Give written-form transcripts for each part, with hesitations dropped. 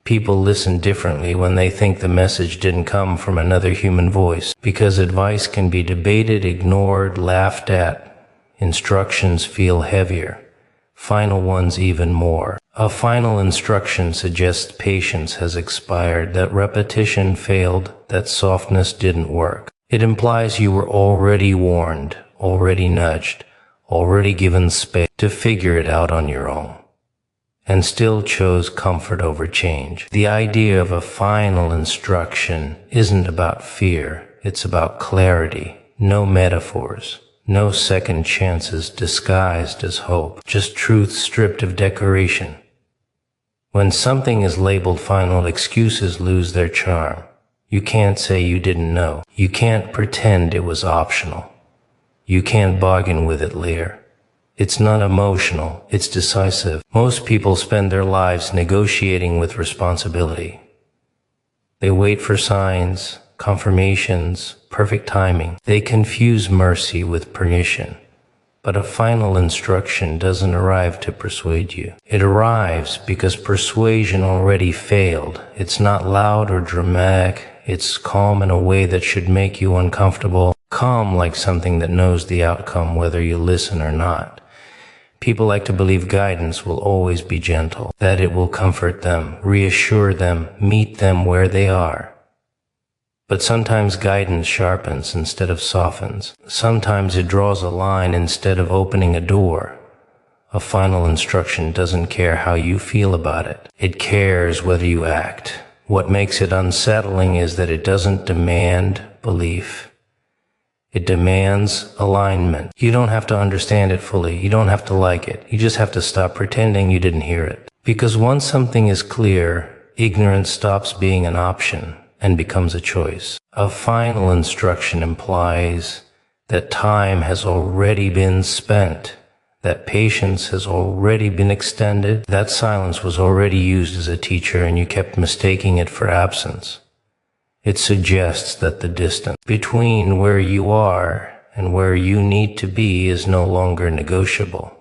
People listen differently when they think the message didn't come from another human voice, because advice can be debated, ignored, laughed at. Instructions feel heavier, final ones even more. A final instruction suggests patience has expired, that repetition failed, that softness didn't work. It implies you were already warned, already nudged, already given space to figure it out on your own, and still chose comfort over change. The idea of a final instruction isn't about fear, it's about clarity. No metaphors, no second chances disguised as hope, just truth stripped of decoration. When something is labeled final, excuses lose their charm. You can't say you didn't know. You can't pretend it was optional. You can't bargain with it later. It's not emotional, it's decisive. Most people spend their lives negotiating with responsibility. They wait for signs, confirmations, perfect timing. They confuse mercy with permission. But a final instruction doesn't arrive to persuade you. It arrives because persuasion already failed. It's not loud or dramatic. It's calm in a way that should make you uncomfortable. Calm like something that knows the outcome whether you listen or not. People like to believe guidance will always be gentle, that it will comfort them, reassure them, meet them where they are. But sometimes guidance sharpens instead of softens. Sometimes it draws a line instead of opening a door. A final instruction doesn't care how you feel about it. It cares whether you act. What makes it unsettling is that it doesn't demand belief. It demands alignment. You don't have to understand it fully. You don't have to like it. You just have to stop pretending you didn't hear it. Because once something is clear, ignorance stops being an option and becomes a choice. A final instruction implies that time has already been spent, that patience has already been extended, that silence was already used as a teacher and you kept mistaking it for absence. It suggests that the distance between where you are and where you need to be is no longer negotiable.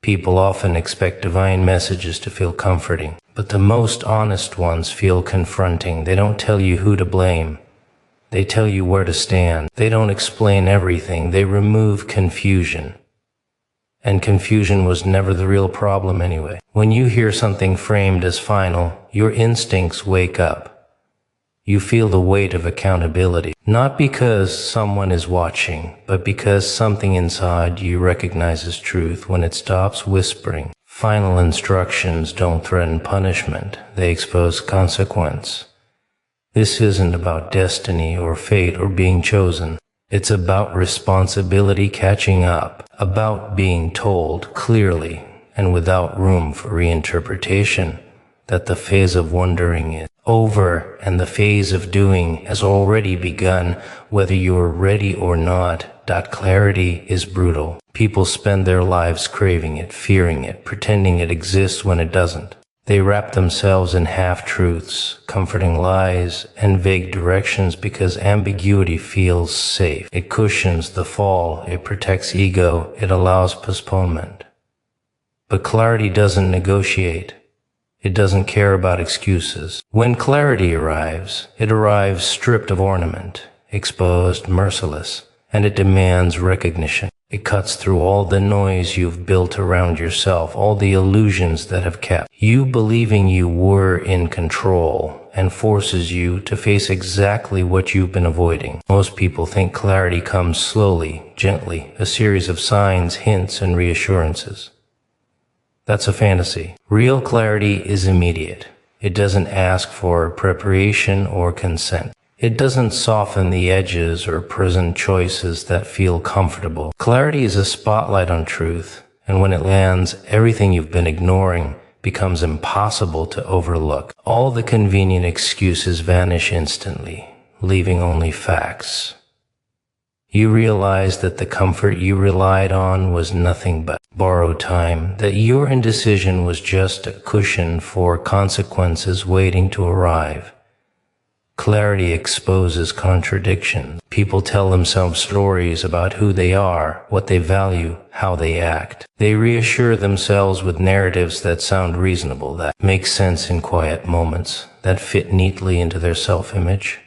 People often expect divine messages to feel comforting, but the most honest ones feel confronting. They don't tell you who to blame. They tell you where to stand. They don't explain everything. They remove confusion. And confusion was never the real problem anyway. When you hear something framed as final, your instincts wake up. You feel the weight of accountability, not because someone is watching, but because something inside you recognizes truth when it stops whispering. Final instructions don't threaten punishment, they expose consequence. This isn't about destiny or fate or being chosen. It's about responsibility catching up, about being told clearly and without room for reinterpretation that the phase of wondering is over and the phase of doing has already begun, whether you're ready or not. That clarity is brutal. People spend their lives craving it, fearing it, pretending it exists when it doesn't. They wrap themselves in half-truths, comforting lies, and vague directions because ambiguity feels safe. It cushions the fall, it protects ego, it allows postponement. But clarity doesn't negotiate. It doesn't care about excuses. When clarity arrives, it arrives stripped of ornament, exposed, merciless, and it demands recognition. It cuts through all the noise you've built around yourself, all the illusions that have kept you believing you were in control, and forces you to face exactly what you've been avoiding. Most people think clarity comes slowly, gently, a series of signs, hints, and reassurances. That's a fantasy. Real clarity is immediate. It doesn't ask for preparation or consent. It doesn't soften the edges or present choices that feel comfortable. Clarity is a spotlight on truth, and when it lands, everything you've been ignoring becomes impossible to overlook. All the convenient excuses vanish instantly, leaving only facts. You realize that the comfort you relied on was nothing but borrowed time, that your indecision was just a cushion for consequences waiting to arrive. Clarity exposes contradictions. People tell themselves stories about who they are, what they value, how they act. They reassure themselves with narratives that sound reasonable, that make sense in quiet moments, that fit neatly into their self-image.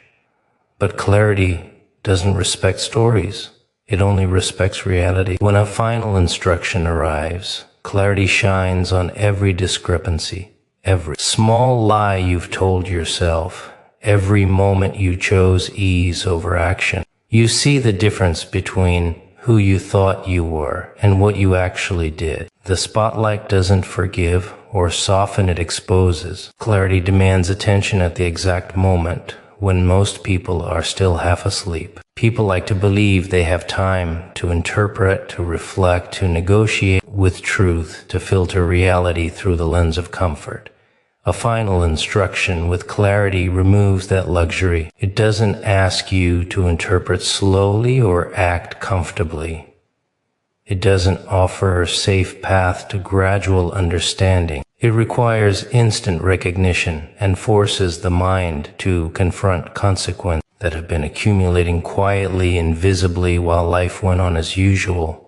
But clarity doesn't respect stories. It only respects reality. When a final instruction arrives, clarity shines on every discrepancy, every small lie you've told yourself, every moment you chose ease over action. You see the difference between who you thought you were and what you actually did. The spotlight doesn't forgive or soften, it exposes. Clarity demands attention at the exact moment when most people are still half asleep. People like to believe they have time to interpret, to reflect, to negotiate with truth, to filter reality through the lens of comfort. A final instruction with clarity removes that luxury. It doesn't ask you to interpret slowly or act comfortably. It doesn't offer a safe path to gradual understanding. It requires instant recognition and forces the mind to confront consequences that have been accumulating quietly, invisibly, while life went on as usual.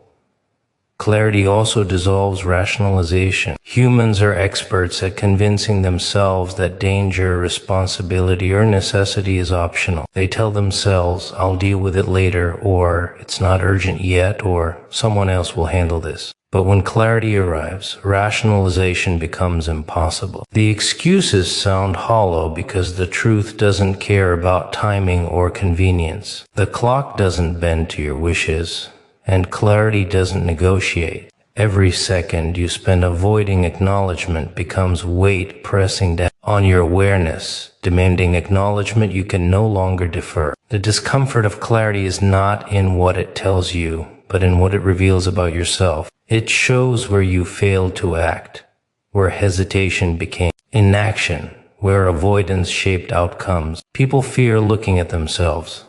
Clarity also dissolves rationalization. Humans are experts at convincing themselves that danger, responsibility, or necessity is optional. They tell themselves, I'll deal with it later, or it's not urgent yet, or someone else will handle this. But when clarity arrives, rationalization becomes impossible. The excuses sound hollow because the truth doesn't care about timing or convenience. The clock doesn't bend to your wishes, and clarity doesn't negotiate. Every second you spend avoiding acknowledgement becomes weight pressing down on your awareness, demanding acknowledgement you can no longer defer. The discomfort of clarity is not in what it tells you, but in what it reveals about yourself. It shows where you failed to act, where hesitation became inaction, where avoidance shaped outcomes. People fear looking at themselves,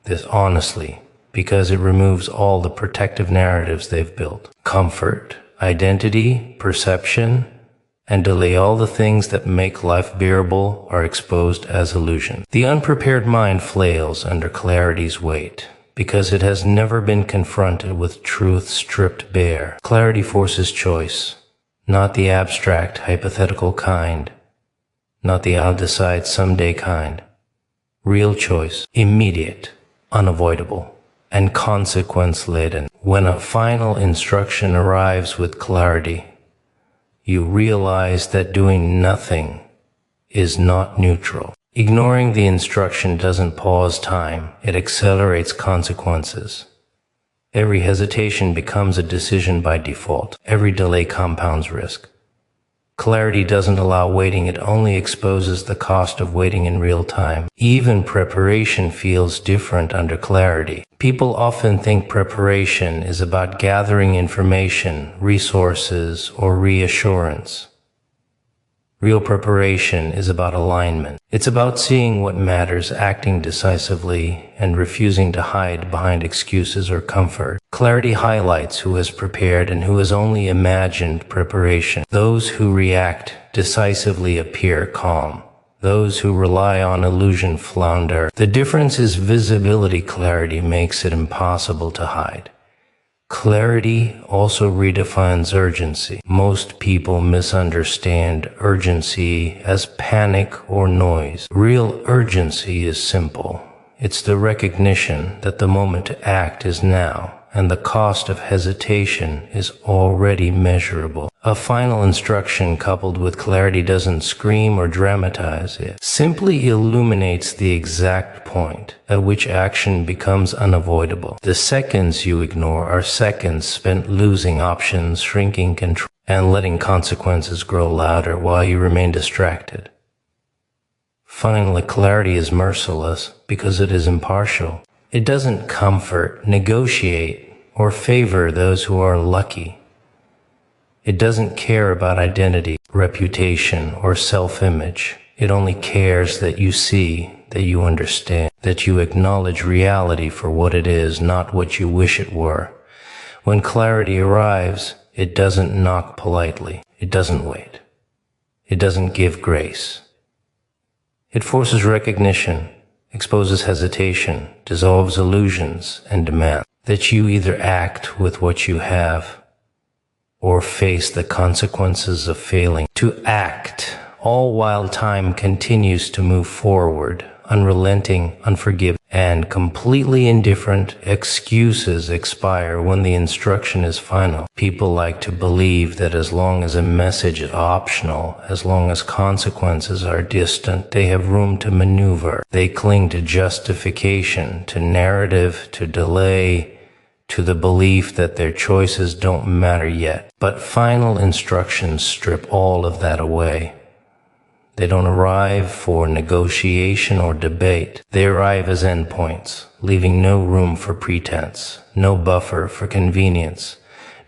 this honestly, because it removes all the protective narratives they've built. Comfort, identity, perception, and delay, all the things that make life bearable, are exposed as illusion. The unprepared mind flails under clarity's weight, because it has never been confronted with truth stripped bare. Clarity forces choice, not the abstract, hypothetical kind, not the I'll decide someday kind. Real choice, immediate, unavoidable, and consequence-laden. When a final instruction arrives with clarity, you realize that doing nothing is not neutral. Ignoring the instruction doesn't pause time, it accelerates consequences. Every hesitation becomes a decision by default. Every delay compounds risk. Clarity doesn't allow waiting, it only exposes the cost of waiting in real time. Even preparation feels different under clarity. People often think preparation is about gathering information, resources, or reassurance. Real preparation is about alignment. It's about seeing what matters, acting decisively, and refusing to hide behind excuses or comfort. Clarity highlights who has prepared and who has only imagined preparation. Those who react decisively appear calm. Those who rely on illusion flounder. The difference is visibility. Clarity makes it impossible to hide. Clarity also redefines urgency. Most people misunderstand urgency as panic or noise. Real urgency is simple. It's the recognition that the moment to act is now, and the cost of hesitation is already measurable. A final instruction coupled with clarity doesn't scream or dramatize, it simply illuminates the exact point at which action becomes unavoidable. The seconds you ignore are seconds spent losing options, shrinking control, and letting consequences grow louder while you remain distracted. Finally, clarity is merciless because it is impartial. It doesn't comfort, negotiate, or favor those who are lucky. It doesn't care about identity, reputation, or self-image. It only cares that you see, that you understand, that you acknowledge reality for what it is, not what you wish it were. When clarity arrives, it doesn't knock politely. It doesn't wait. It doesn't give grace. It forces recognition, exposes hesitation, dissolves illusions, and demands that you either act with what you have or face the consequences of failing to act, all while time continues to move forward, unrelenting, unforgiving, and completely indifferent. Excuses expire when the instruction is final. People like to believe that as long as a message is optional, as long as consequences are distant, they have room to maneuver. They cling to justification, to narrative, to delay, to the belief that their choices don't matter yet. But final instructions strip all of that away. They don't arrive for negotiation or debate. They arrive as endpoints, leaving no room for pretense, no buffer for convenience,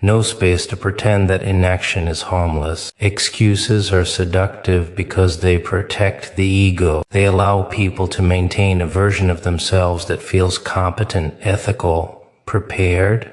no space to pretend that inaction is harmless. Excuses are seductive because they protect the ego. They allow people to maintain a version of themselves that feels competent, ethical, prepared.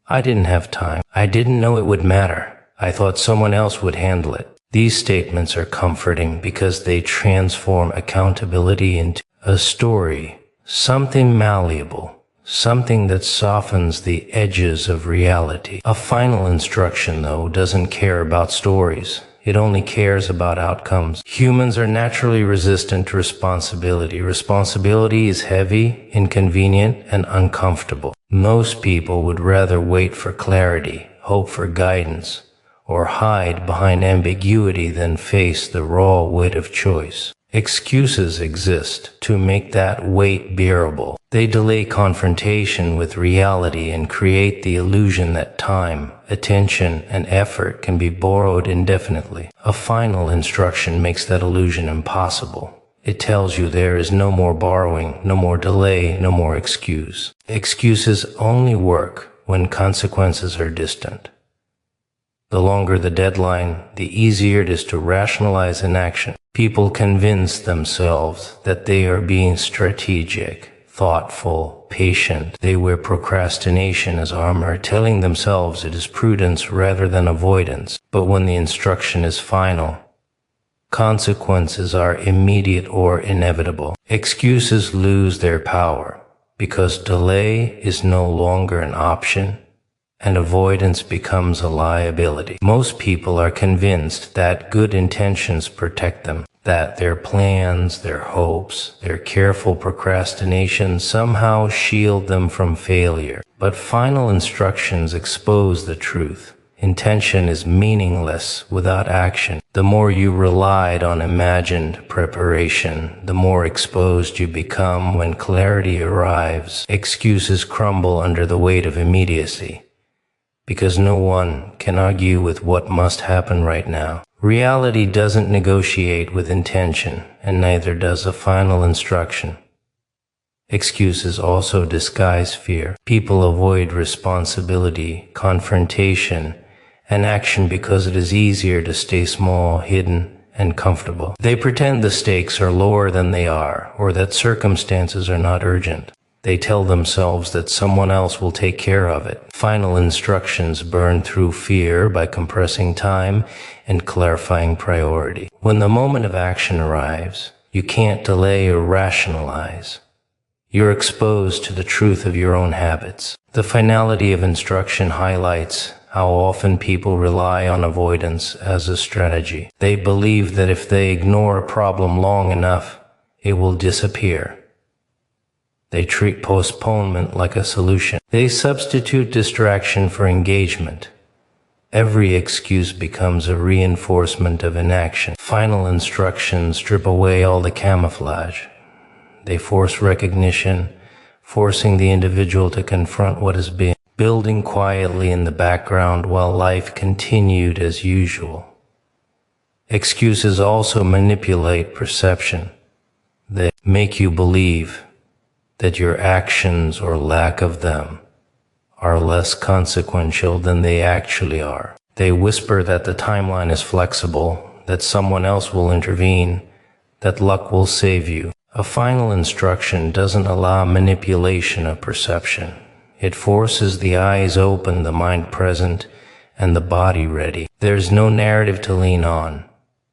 I didn't have time. I didn't know it would matter. I thought someone else would handle it. These statements are comforting because they transform accountability into a story, something malleable, something that softens the edges of reality. A final instruction, though, doesn't care about stories. It only cares about outcomes. Humans are naturally resistant to responsibility. Responsibility is heavy, inconvenient, and uncomfortable. Most people would rather wait for clarity, hope for guidance, or hide behind ambiguity than face the raw weight of choice. Excuses exist to make that weight bearable. They delay confrontation with reality and create the illusion that time, attention, and effort can be borrowed indefinitely. A final instruction makes that illusion impossible. It tells you there is no more borrowing, no more delay, no more excuse. Excuses only work when consequences are distant. The longer the deadline, the easier it is to rationalize inaction. People convince themselves that they are being strategic, thoughtful, patient. They wear procrastination as armor, telling themselves it is prudence rather than avoidance. But when the instruction is final, consequences are immediate or inevitable. Excuses lose their power because delay is no longer an option, and avoidance becomes a liability. Most people are convinced that good intentions protect them, that their plans, their hopes, their careful procrastination somehow shield them from failure. But final instructions expose the truth. Intention is meaningless without action. The more you relied on imagined preparation, the more exposed you become when clarity arrives. Excuses crumble under the weight of immediacy, because no one can argue with what must happen right now. Reality doesn't negotiate with intention, and neither does a final instruction. Excuses also disguise fear. People avoid responsibility, confrontation, and action because it is easier to stay small, hidden, and comfortable. They pretend the stakes are lower than they are, or that circumstances are not urgent. They tell themselves that someone else will take care of it. Final instructions burn through fear by compressing time and clarifying priority. When the moment of action arrives, you can't delay or rationalize. You're exposed to the truth of your own habits. The finality of instruction highlights how often people rely on avoidance as a strategy. They believe that if they ignore a problem long enough, it will disappear. They treat postponement like a solution. They substitute distraction for engagement. Every excuse becomes a reinforcement of inaction. Final instructions strip away all the camouflage. They force recognition, forcing the individual to confront what is being building quietly in the background while life continued as usual. Excuses also manipulate perception. They make you believe that your actions or lack of them are less consequential than they actually are. They whisper that the timeline is flexible, that someone else will intervene, that luck will save you. A final instruction doesn't allow manipulation of perception. It forces the eyes open, the mind present, and the body ready. There's no narrative to lean on,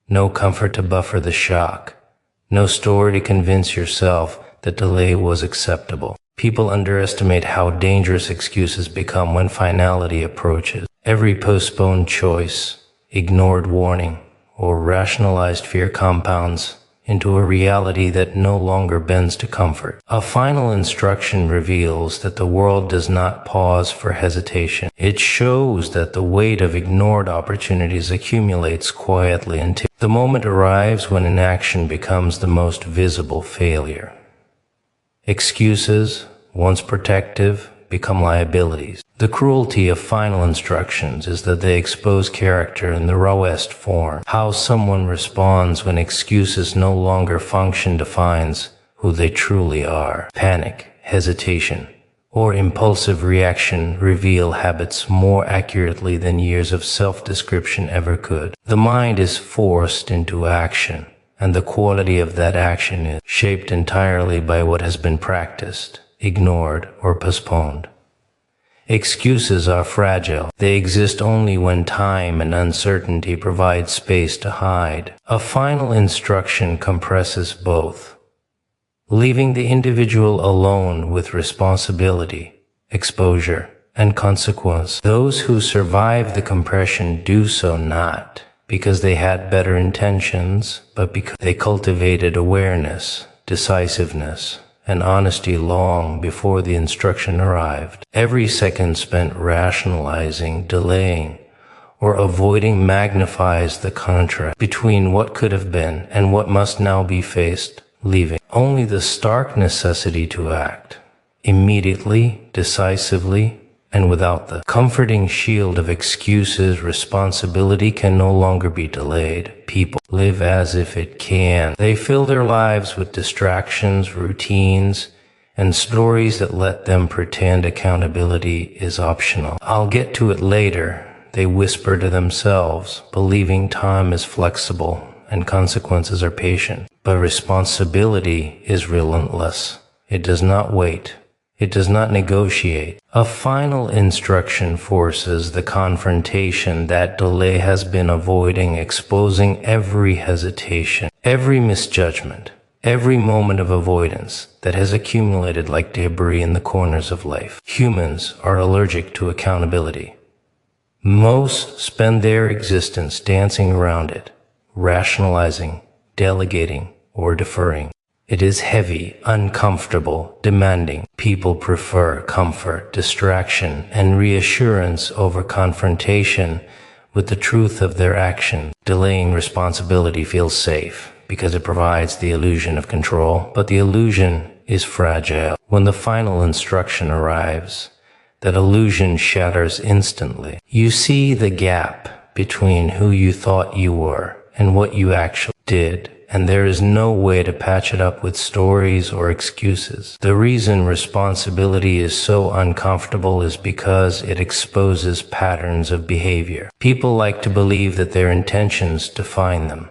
no comfort to buffer the shock, No story to convince yourself that delay was acceptable. People underestimate how dangerous excuses become when finality approaches. Every postponed choice, ignored warning, or rationalized fear compounds into a reality that no longer bends to comfort. A final instruction reveals that the world does not pause for hesitation. It shows that the weight of ignored opportunities accumulates quietly until the moment arrives when inaction becomes the most visible failure. Excuses, once protective, become liabilities. The cruelty of final instructions is that they expose character in the rawest form. How someone responds when excuses no longer function defines who they truly are. Panic, hesitation, or impulsive reaction reveal habits more accurately than years of self-description ever could. The mind is forced into action, and the quality of that action is shaped entirely by what has been practiced, ignored, or postponed. Excuses are fragile. They exist only when time and uncertainty provide space to hide. A final instruction compresses both, leaving the individual alone with responsibility, exposure, and consequence. Those who survive the compression do so not because they had better intentions, but because they cultivated awareness, decisiveness, and honesty long before the instruction arrived. Every second spent rationalizing, delaying, or avoiding magnifies the contrast between what could have been and what must now be faced, leaving only the stark necessity to act, immediately, decisively, and without the comforting shield of excuses. Responsibility can no longer be delayed. People live as if it can. They fill their lives with distractions, routines, and stories that let them pretend accountability is optional. "I'll get to it later," they whisper to themselves, believing time is flexible and consequences are patient. But responsibility is relentless. It does not wait. It does not negotiate. A final instruction forces the confrontation that delay has been avoiding, exposing every hesitation, every misjudgment, every moment of avoidance that has accumulated like debris in the corners of life. Humans are allergic to accountability. Most spend their existence dancing around it, rationalizing, delegating, or deferring. It is heavy, uncomfortable, demanding. People prefer comfort, distraction, and reassurance over confrontation with the truth of their action. Delaying responsibility feels safe because it provides the illusion of control, but the illusion is fragile. When the final instruction arrives, that illusion shatters instantly. You see the gap between who you thought you were and what you actually did, and there is no way to patch it up with stories or excuses. The reason responsibility is so uncomfortable is because it exposes patterns of behavior. People like to believe that their intentions define them.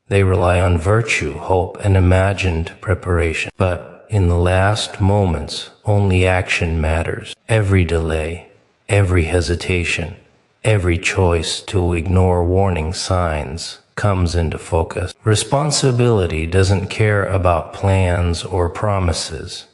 They rely on virtue, hope, and imagined preparation. But in the last moments, only action matters. Every delay, every hesitation, every choice to ignore warning signs comes into focus. Responsibility doesn't care about plans or promises.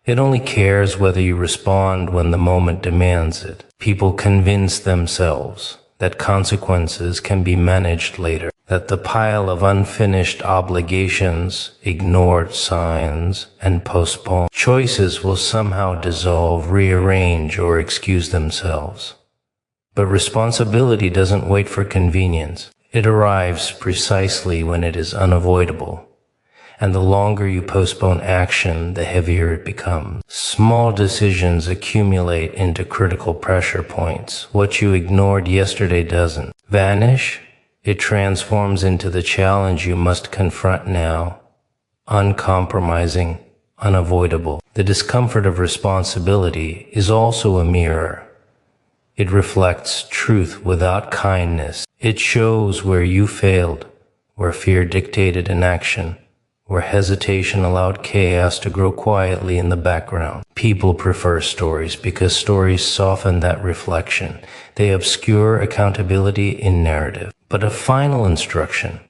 It only cares whether you respond when the moment demands it. People convince themselves that consequences can be managed later, that the pile of unfinished obligations, ignored signs, and postponed choices will somehow dissolve, rearrange, or excuse themselves. But responsibility doesn't wait for convenience. It arrives precisely when it is unavoidable, and the longer you postpone action, the heavier it becomes. Small decisions accumulate into critical pressure points. What you ignored yesterday doesn't vanish. It transforms into the challenge you must confront now, uncompromising, unavoidable. The discomfort of responsibility is also a mirror. It reflects truth without kindness. It shows where you failed, where fear dictated inaction, where hesitation allowed chaos to grow quietly in the background. People prefer stories because stories soften that reflection. They obscure accountability in narrative. But a final instruction,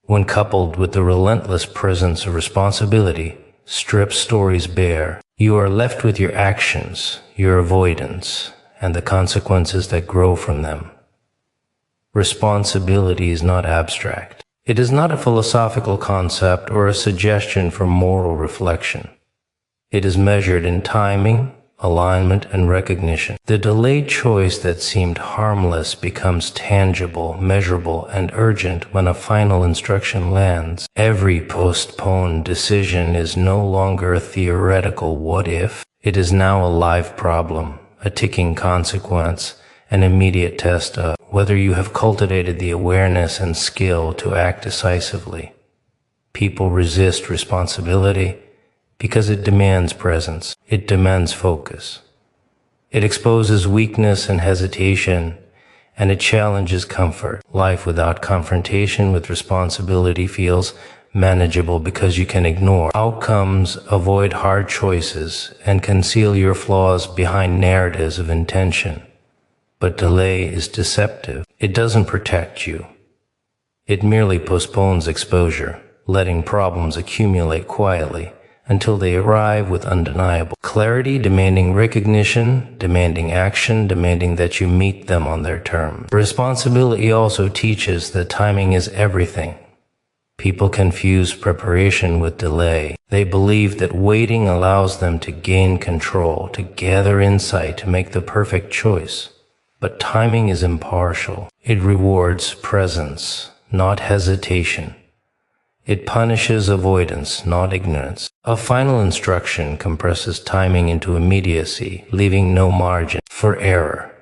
when coupled with the relentless presence of responsibility, strips stories bare. You are left with your actions, your avoidance, and the consequences that grow from them. Responsibility is not abstract. It is not a philosophical concept or a suggestion for moral reflection. It is measured in timing, alignment, and recognition. The delayed choice that seemed harmless becomes tangible, measurable, and urgent when a final instruction lands. Every postponed decision is no longer a theoretical what if. It is now a live problem, a ticking consequence, an immediate test of whether you have cultivated the awareness and skill to act decisively. People resist responsibility because it demands presence, it demands focus. It exposes weakness and hesitation, and it challenges comfort. Life without confrontation with responsibility feels manageable because you can ignore outcomes, avoid hard choices, and conceal your flaws behind narratives of intention. But delay is deceptive. It doesn't protect you. It merely postpones exposure, letting problems accumulate quietly until they arrive with undeniable clarity, demanding recognition, demanding action, demanding that you meet them on their terms. Responsibility also teaches that timing is everything. People confuse preparation with delay. They believe that waiting allows them to gain control, to gather insight, to make the perfect choice. But timing is impartial. It rewards presence, not hesitation. It punishes avoidance, not ignorance. A final instruction compresses timing into immediacy, leaving no margin for error.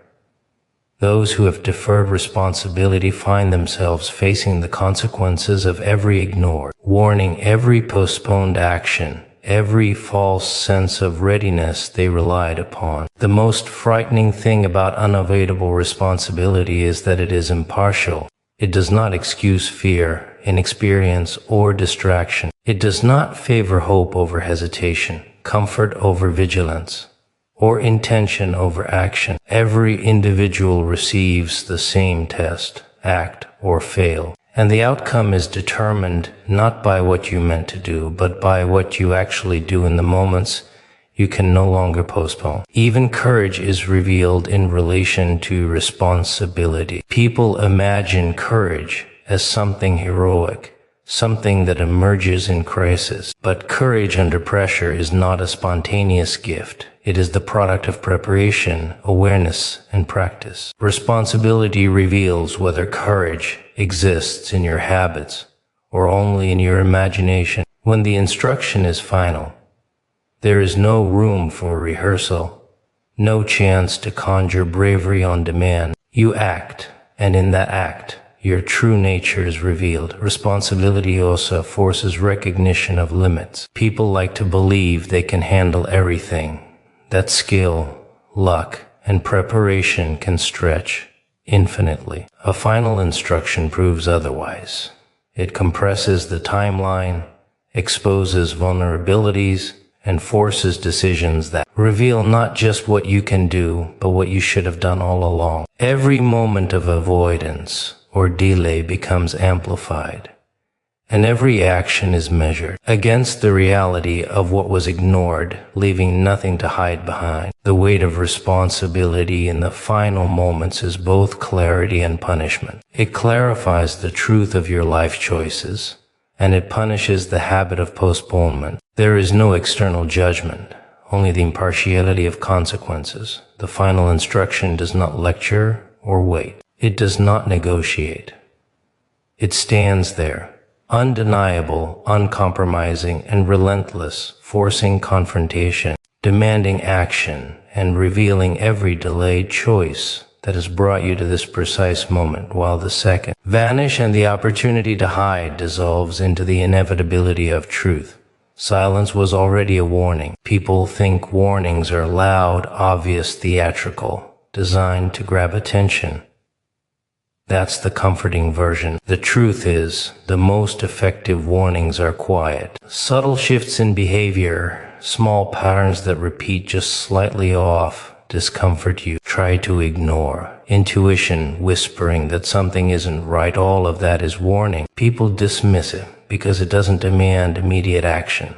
Those who have deferred responsibility find themselves facing the consequences of every ignored warning, every postponed action, every false sense of readiness they relied upon. The most frightening thing about unavoidable responsibility is that it is impartial. It does not excuse fear, inexperience, or distraction. It does not favor hope over hesitation, comfort over vigilance, or intention over action. Every individual receives the same test, act or fail. And the outcome is determined not by what you meant to do, but by what you actually do in the moments you can no longer postpone. Even courage is revealed in relation to responsibility. People imagine courage as something heroic, something that emerges in crisis. But courage under pressure is not a spontaneous gift. It is the product of preparation, awareness, and practice. Responsibility reveals whether courage exists in your habits or only in your imagination. When the instruction is final, there is no room for rehearsal, no chance to conjure bravery on demand. You act, and in that act, your true nature is revealed. Responsibility also forces recognition of limits. People like to believe they can handle everything, that skill, luck, and preparation can stretch infinitely. A final instruction proves otherwise. It compresses the timeline, exposes vulnerabilities, and forces decisions that reveal not just what you can do, but what you should have done all along. Every moment of avoidance or delay becomes amplified, and every action is measured against the reality of what was ignored, leaving nothing to hide behind. The weight of responsibility in the final moments is both clarity and punishment. It clarifies the truth of your life choices, and it punishes the habit of postponement. There is no external judgment, only the impartiality of consequences. The final instruction does not lecture or wait. It does not negotiate. It stands there, undeniable, uncompromising, and relentless, forcing confrontation, demanding action, and revealing every delayed choice that has brought you to this precise moment, while the second vanish and the opportunity to hide dissolves into the inevitability of truth. Silence was already a warning. People think warnings are loud, obvious, theatrical, designed to grab attention. That's the comforting version. The truth is, the most effective warnings are quiet. Subtle shifts in behavior, small patterns that repeat just slightly off, discomfort you try to ignore. Intuition whispering that something isn't right, all of that is warning. People dismiss it because it doesn't demand immediate action.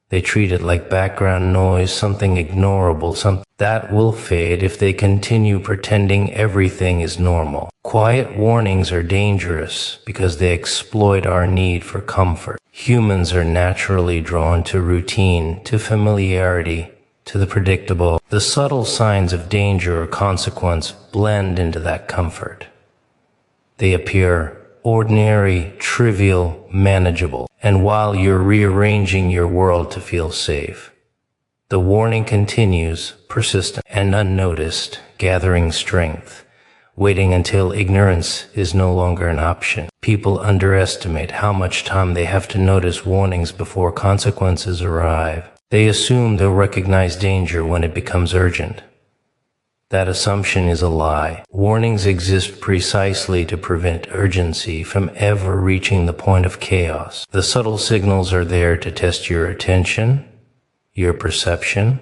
They treat it like background noise, something ignorable, something that will fade if they continue pretending everything is normal. Quiet warnings are dangerous because they exploit our need for comfort. Humans are naturally drawn to routine, to familiarity, to the predictable. The subtle signs of danger or consequence blend into that comfort. They appear ordinary, trivial, manageable, and while you're rearranging your world to feel safe, the warning continues, persistent and unnoticed, gathering strength, waiting until ignorance is no longer an option. People underestimate how much time they have to notice warnings before consequences arrive. They assume they'll recognize danger when it becomes urgent. That assumption is a lie. Warnings exist precisely to prevent urgency from ever reaching the point of chaos. The subtle signals are there to test your attention, your perception,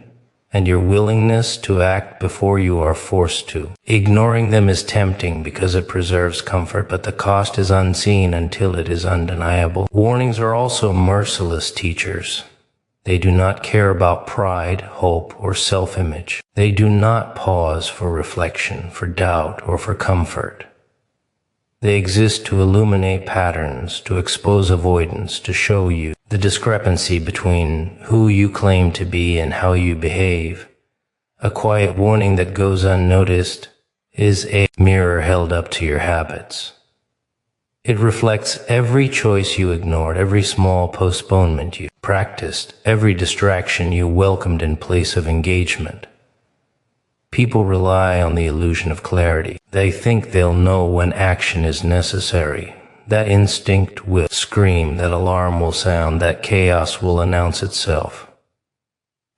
and your willingness to act before you are forced to. Ignoring them is tempting because it preserves comfort, but the cost is unseen until it is undeniable. Warnings are also merciless teachers. They do not care about pride, hope, or self-image. They do not pause for reflection, for doubt, or for comfort. They exist to illuminate patterns, to expose avoidance, to show you the discrepancy between who you claim to be and how you behave. A quiet warning that goes unnoticed is a mirror held up to your habits. It reflects every choice you ignored, every small postponement you practiced, every distraction you welcomed in place of engagement. People rely on the illusion of clarity. They think they'll know when action is necessary. That instinct will scream, that alarm will sound, that chaos will announce itself.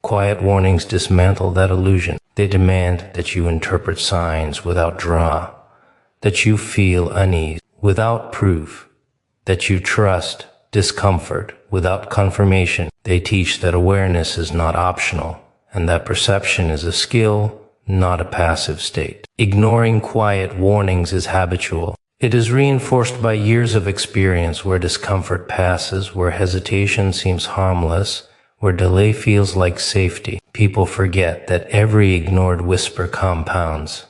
Quiet warnings dismantle that illusion. They demand that you interpret signs without drama, that you feel unease without proof, that you trust discomfort without confirmation. They teach that awareness is not optional, and that perception is a skill, not a passive state. Ignoring quiet warnings is habitual. It is reinforced by years of experience where discomfort passes, where hesitation seems harmless, where delay feels like safety. People forget that every ignored whisper compounds.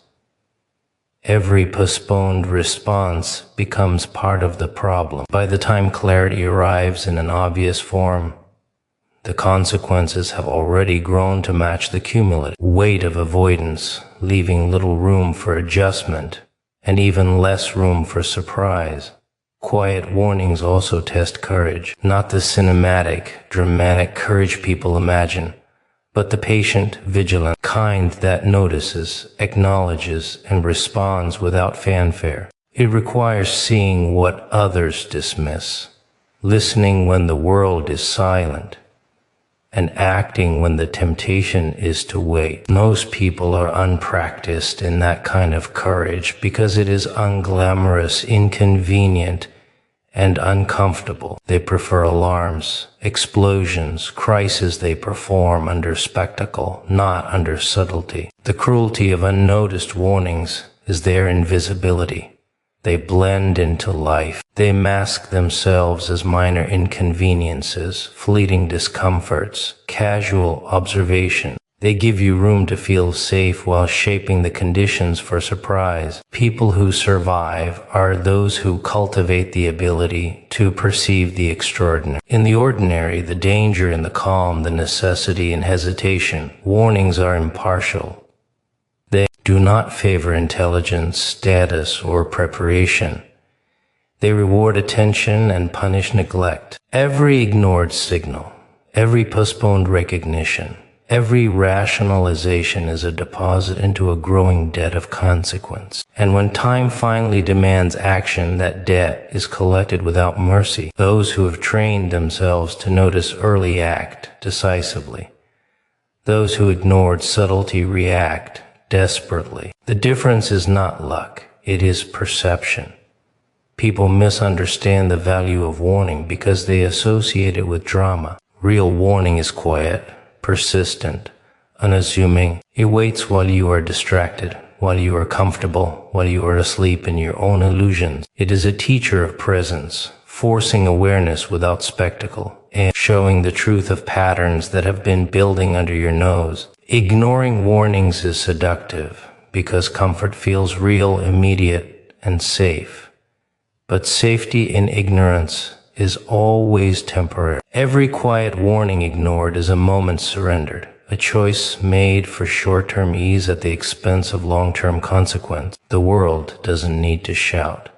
Every postponed response becomes part of the problem. By the time clarity arrives in an obvious form, the consequences have already grown to match the cumulative weight of avoidance, leaving little room for adjustment and even less room for surprise. Quiet warnings also test courage, not the cinematic, dramatic courage people imagine, but the patient, vigilant kind that notices, acknowledges, and responds without fanfare. It requires seeing what others dismiss, listening when the world is silent, and acting when the temptation is to wait. Most people are unpracticed in that kind of courage because it is unglamorous, inconvenient, and uncomfortable. They prefer alarms, explosions, crises they perform under spectacle, not under subtlety. The cruelty of unnoticed warnings is their invisibility. They blend into life. They mask themselves as minor inconveniences, fleeting discomforts, casual observation. They give you room to feel safe while shaping the conditions for surprise. People who survive are those who cultivate the ability to perceive the extraordinary. In the ordinary, the danger in the calm, the necessity in hesitation, warnings are impartial. They do not favor intelligence, status, or preparation. They reward attention and punish neglect. Every ignored signal, every postponed recognition, every rationalization is a deposit into a growing debt of consequence. And when time finally demands action, that debt is collected without mercy. Those who have trained themselves to notice early act decisively. Those who ignored subtlety react desperately. The difference is not luck, it is perception. People misunderstand the value of warning because they associate it with drama. Real warning is quiet, persistent, unassuming. It waits while you are distracted, while you are comfortable, while you are asleep in your own illusions. It is a teacher of presence, forcing awareness without spectacle, and showing the truth of patterns that have been building under your nose. Ignoring warnings is seductive, because comfort feels real, immediate, and safe. But safety in ignorance is always temporary. Every quiet warning ignored is a moment surrendered, a choice made for short-term ease at the expense of long-term consequence. The world doesn't need to shout.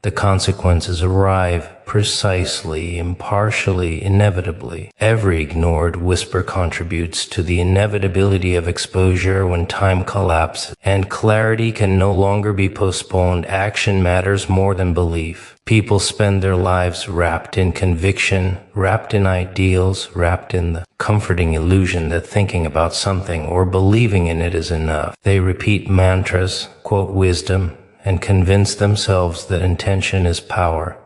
The consequences arrive precisely, impartially, inevitably. Every ignored whisper contributes to the inevitability of exposure when time collapses, and clarity can no longer be postponed. Action matters more than belief. People spend their lives wrapped in conviction, wrapped in ideals, wrapped in the comforting illusion that thinking about something or believing in it is enough. They repeat mantras, quote wisdom, and convince themselves that intention is power.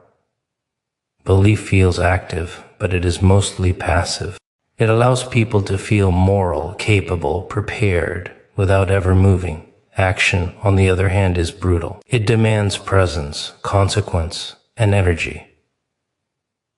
Belief feels active, but it is mostly passive. It allows people to feel moral, capable, prepared, without ever moving. Action, on the other hand, is brutal. It demands presence, consequence, and energy.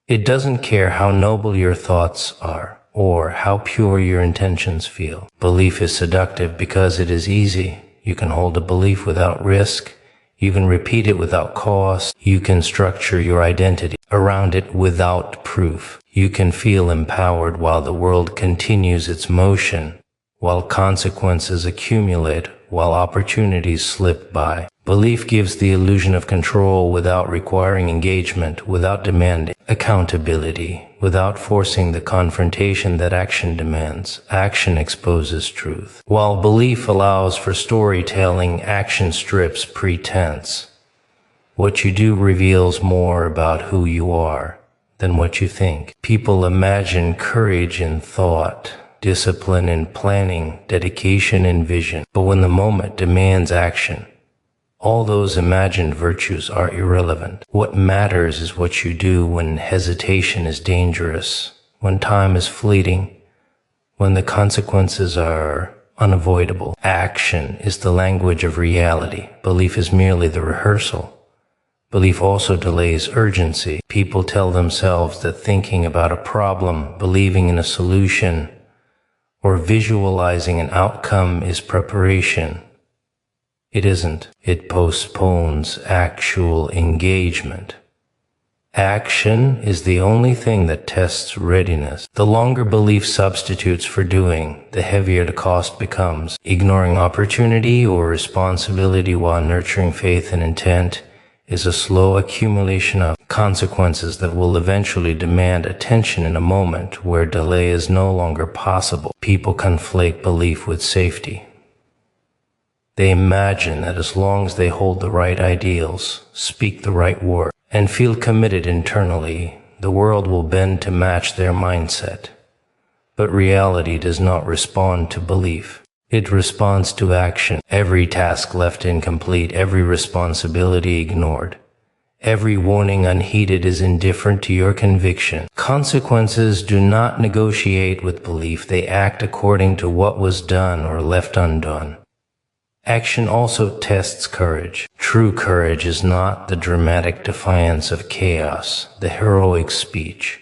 It doesn't care how noble your thoughts are, or how pure your intentions feel. Belief is seductive because it is easy. You can hold a belief without risk. You can repeat it without cost. You can structure your identity around it without proof. You can feel empowered while the world continues its motion, while consequences accumulate, while opportunities slip by. Belief gives the illusion of control without requiring engagement, without demanding accountability, without forcing the confrontation that action demands. Action exposes truth. While belief allows for storytelling, action strips pretense. What you do reveals more about who you are than what you think. People imagine courage in thought, discipline in planning, dedication in vision. But when the moment demands action, all those imagined virtues are irrelevant. What matters is what you do when hesitation is dangerous, when time is fleeting, when the consequences are unavoidable. Action is the language of reality. Belief is merely the rehearsal. Belief also delays urgency. People tell themselves that thinking about a problem, believing in a solution, or visualizing an outcome is preparation. It isn't. It postpones actual engagement. Action is the only thing that tests readiness. The longer belief substitutes for doing, the heavier the cost becomes. Ignoring opportunity or responsibility while nurturing faith and intent is a slow accumulation of consequences that will eventually demand attention in a moment where delay is no longer possible. People conflate belief with safety. They imagine that as long as they hold the right ideals, speak the right word, and feel committed internally, the world will bend to match their mindset. But reality does not respond to belief. It responds to action. Every task left incomplete, every responsibility ignored, every warning unheeded is indifferent to your conviction. Consequences do not negotiate with belief. They act according to what was done or left undone. Action also tests courage. True courage is not the dramatic defiance of chaos, the heroic speech,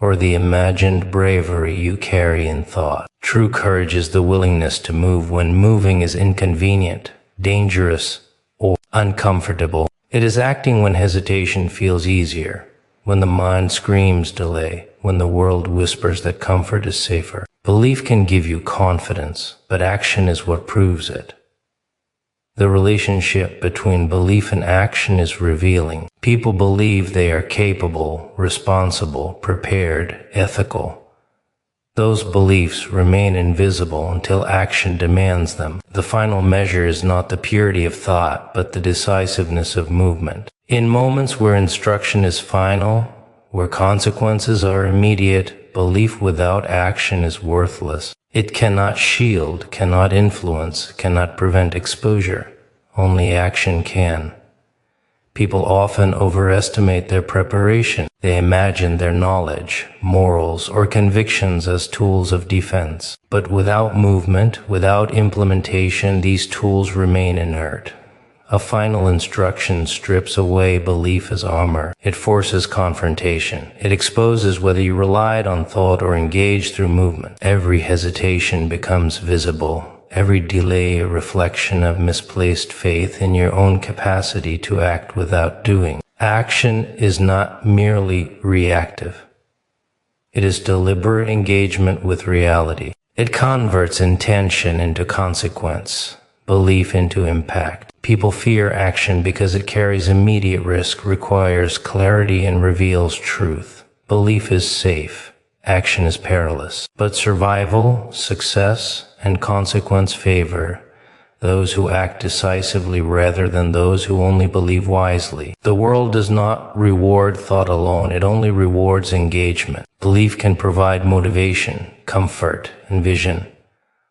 or the imagined bravery you carry in thought. True courage is the willingness to move when moving is inconvenient, dangerous, or uncomfortable. It is acting when hesitation feels easier, when the mind screams delay, when the world whispers that comfort is safer. Belief can give you confidence, but action is what proves it. The relationship between belief and action is revealing. People believe they are capable, responsible, prepared, ethical. Those beliefs remain invisible until action demands them. The final measure is not the purity of thought, but the decisiveness of movement. In moments where instruction is final, where consequences are immediate, belief without action is worthless. It cannot shield, cannot influence, cannot prevent exposure. Only action can. People often overestimate their preparation. They imagine their knowledge, morals, or convictions as tools of defense. But without movement, without implementation, these tools remain inert. A final instruction strips away belief as armor. It forces confrontation. It exposes whether you relied on thought or engaged through movement. Every hesitation becomes visible. Every delay a reflection of misplaced faith in your own capacity to act without doing. Action is not merely reactive. It is deliberate engagement with reality. It converts intention into consequence, belief into impact. People fear action because it carries immediate risk, requires clarity, and reveals truth. Belief is safe. Action is perilous. But survival, success, and consequence favor those who act decisively rather than those who only believe wisely. The world does not reward thought alone. It only rewards engagement. Belief can provide motivation, comfort, and vision,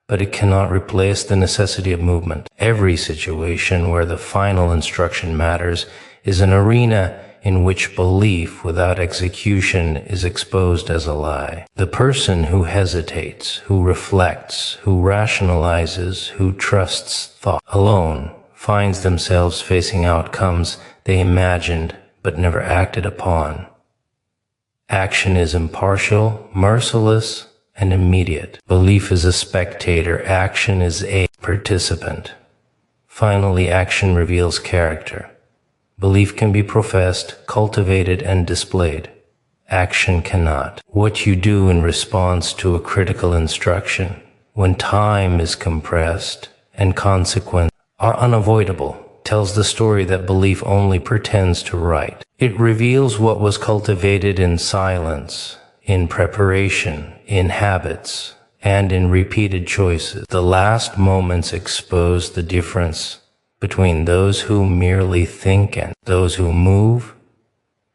but it cannot replace the necessity of movement. Every situation where the final instruction matters is an arena in which belief without execution is exposed as a lie. The person who hesitates, who reflects, who rationalizes, who trusts thought alone finds themselves facing outcomes they imagined but never acted upon. Action is impartial, merciless, and immediate. Belief is a spectator. Action is a participant. Finally, action reveals character. Belief can be professed, cultivated, and displayed. Action cannot. What you do in response to a critical instruction, when time is compressed and consequences are unavoidable, tells the story that belief only pretends to write. It reveals what was cultivated in silence, in preparation, in habits, and in repeated choices. The last moments expose the difference between those who merely think and those who move,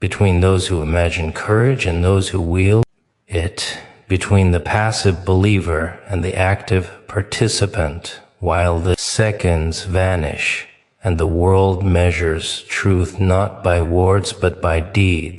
between those who imagine courage and those who wield it, between the passive believer and the active participant, while the seconds vanish and the world measures truth not by words but by deeds.